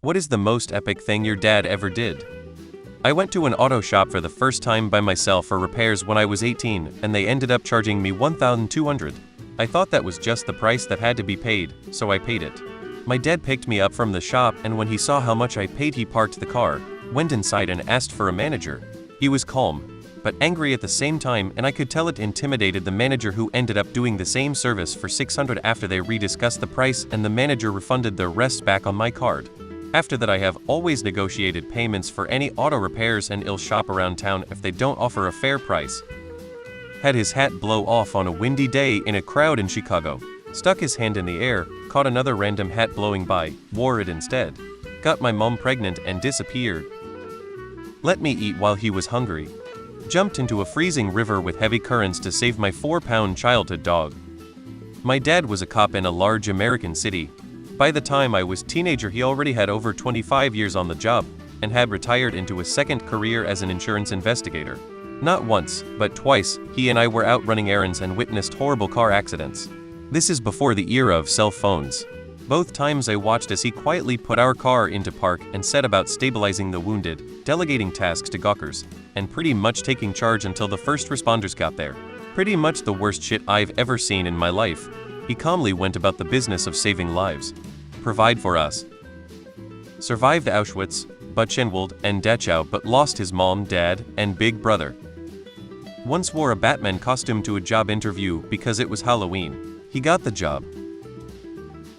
What is the most epic thing your dad ever did? I went to an auto shop for the first time by myself for repairs when I was 18, and they ended up charging me $1,200. I thought that was just the price that had to be paid, so I paid it. My dad picked me up from the shop, and when he saw how much I paid, he parked the car, went inside and asked for a manager. He was calm, but angry at the same time, and I could tell it intimidated the manager, who ended up doing the same service for $600 after they rediscussed the price, and the manager refunded the rest back on my card. After that, I have always negotiated payments for any auto repairs, and I'll shop around town if they don't offer a fair price. Had his hat blow off on a windy day in a crowd in Chicago. Stuck his hand in the air, caught another random hat blowing by, wore it instead. Got my mom pregnant and disappeared. Let me eat while he was hungry. Jumped into a freezing river with heavy currents to save my 4-pound childhood dog. My dad was a cop in a large American city. By the time I was a teenager, he already had over 25 years on the job and had retired into a second career as an insurance investigator. Not once, but twice, he and I were out running errands and witnessed horrible car accidents. This is before the era of cell phones. Both times I watched as he quietly put our car into park and set about stabilizing the wounded, delegating tasks to gawkers, and pretty much taking charge until the first responders got there. Pretty much the worst shit I've ever seen in my life. He calmly went about the business of saving lives. Provide for us. Survived Auschwitz, Buchenwald, and Dachau, but lost his mom, dad, and big brother. Once wore a Batman costume to a job interview because it was Halloween. He got the job.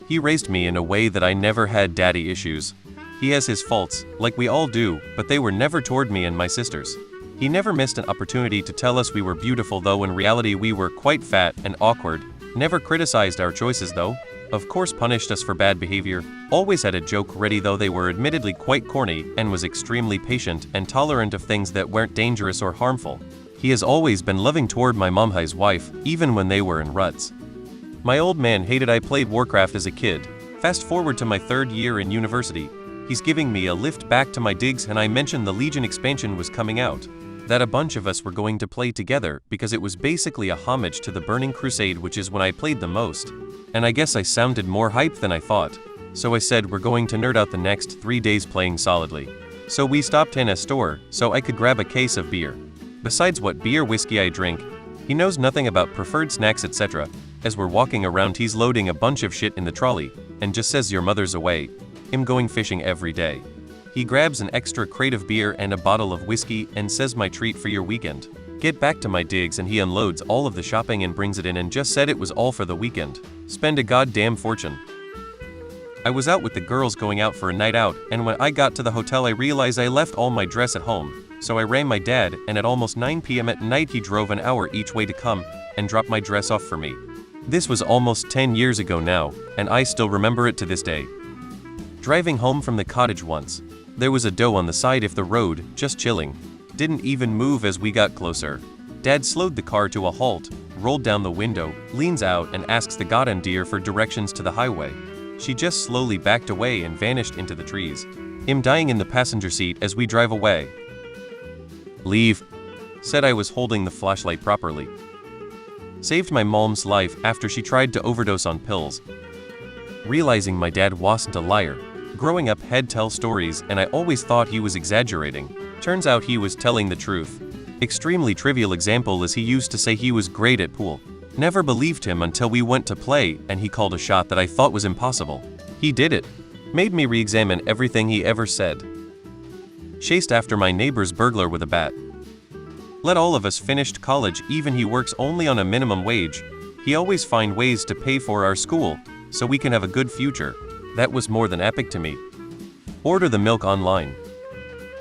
He raised me in a way that I never had daddy issues. He has his faults, like we all do, but they were never toward me and my sisters. He never missed an opportunity to tell us we were beautiful, though in reality we were quite fat and awkward. Never criticized our choices though. Of course punished us for bad behavior. Always had a joke ready, though they were admittedly quite corny, and was extremely patient and tolerant of things that weren't dangerous or harmful. He has always been loving toward my mom, his wife, even when they were in ruts. My old man hated I played Warcraft as a kid. Fast forward to my 3rd year in university. He's giving me a lift back to my digs, and I mentioned the Legion expansion was coming out. That a bunch of us were going to play together because it was basically a homage to the Burning Crusade, which is when I played the most. And I guess I sounded more hyped than I thought. So I said we're going to nerd out the next 3 days playing solidly. So we stopped in a store so I could grab a case of beer. Besides what beer whiskey I drink, he knows nothing about preferred snacks, etc. As we're walking around, he's loading a bunch of shit in the trolley and just says your mother's away. Him going fishing every day. He grabs an extra crate of beer and a bottle of whiskey and says my treat for your weekend. Get back to my digs, and he unloads all of the shopping and brings it in and just said it was all for the weekend. Spend a goddamn fortune. I was out with the girls going out for a night out, and when I got to the hotel I realized I left all my dress at home. So I rang my dad, and at almost 9 p.m. at night he drove an hour each way to come and drop my dress off for me. This was almost 10 years ago now, and I still remember it to this day. Driving home from the cottage once. There was a doe on the side of the road, just chilling. Didn't even move as we got closer. Dad slowed the car to a halt, rolled down the window, leans out and asks the goddamn deer for directions to the highway. She just slowly backed away and vanished into the trees. Him dying in the passenger seat as we drive away. Leave. Said I was holding the flashlight properly. Saved my mom's life after she tried to overdose on pills. Realizing my dad wasn't a liar. Growing up, he'd tell stories and I always thought he was exaggerating. Turns out he was telling the truth. Extremely trivial example is he used to say he was great at pool. Never believed him until we went to play and he called a shot that I thought was impossible. He did it. Made me re-examine everything he ever said. Chased after my neighbor's burglar with a bat. Let all of us finished college, even he works only on a minimum wage. He always find ways to pay for our school, so we can have a good future. That was more than epic to me. Order the milk online.